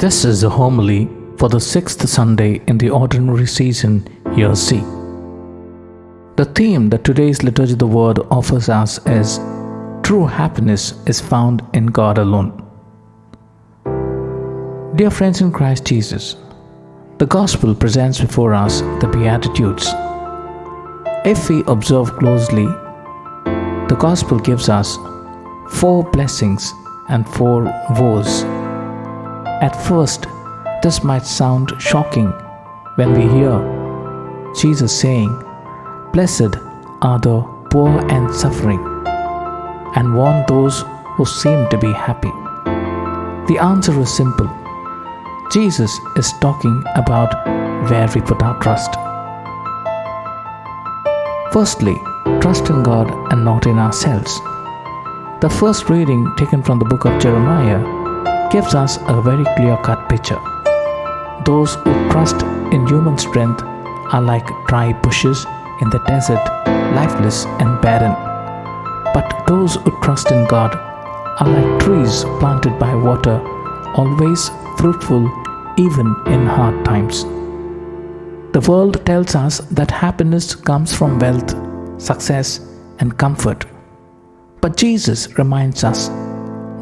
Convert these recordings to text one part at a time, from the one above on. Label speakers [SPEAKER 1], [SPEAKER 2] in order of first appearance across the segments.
[SPEAKER 1] This is the homily for the sixth Sunday in the Ordinary Season, Year C. The theme that today's Liturgy of the Word offers us is True happiness is found in God alone. Dear friends in Christ Jesus, the Gospel presents before us the Beatitudes. If we observe closely, the Gospel gives us 4 blessings and 4 woes. At first, this might sound shocking when we hear Jesus saying, "Blessed are the poor and suffering," and warn those who seem to be happy. The answer is simple. Jesus is talking about where we put our trust. Firstly, trust in God and not in ourselves. The first reading, taken from the book of Jeremiah, gives us a very clear-cut picture. Those who trust in human strength are like dry bushes in the desert, lifeless and barren. But those who trust in God are like trees planted by water, always fruitful even in hard times. The world tells us that happiness comes from wealth, success, and comfort. But Jesus reminds us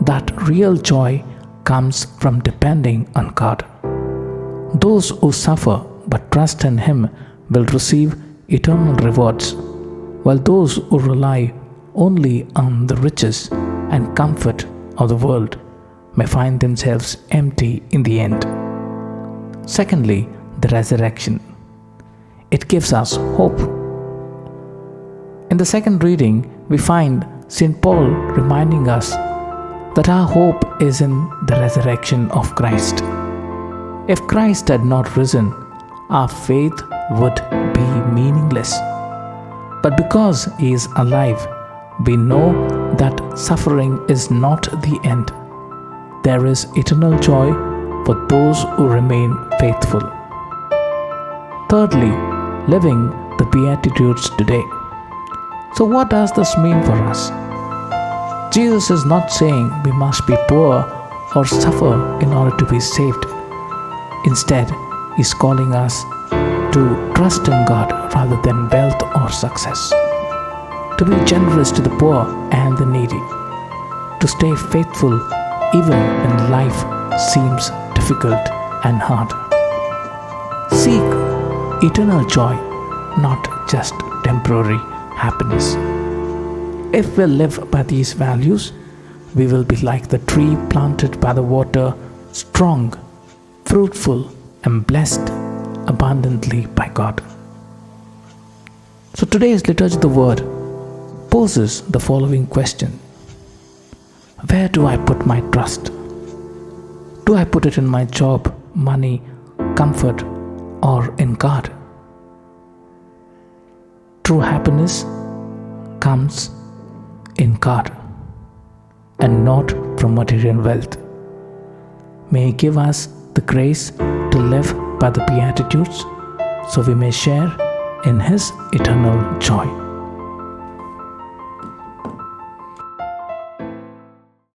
[SPEAKER 1] that real joy comes from depending on God. Those who suffer but trust in Him will receive eternal rewards, while those who rely only on the riches and comfort of the world may find themselves empty in the end. Secondly, the resurrection. It gives us hope. In the second reading, we find St. Paul reminding us that our hope is in the resurrection of Christ. If Christ had not risen, our faith would be meaningless. But because He is alive, we know that suffering is not the end. There is eternal joy for those who remain faithful. Thirdly, living the Beatitudes today. So what does this mean for us? Jesus is not saying we must be poor or suffer in order to be saved. Instead, He's calling us to trust in God rather than wealth or success, to be generous to the poor and the needy, to stay faithful even when life seems difficult and hard. Seek eternal joy, not just temporary happiness. If we live by these values, we will be like the tree planted by the water, strong, fruitful, and blessed abundantly by God. So today's Liturgy of the Word poses the following question: where do I put my trust? Do I put it in my job, money, comfort, or in God? True happiness comes in God and not from material wealth. May He give us the grace to live by the Beatitudes so we may share in His eternal joy.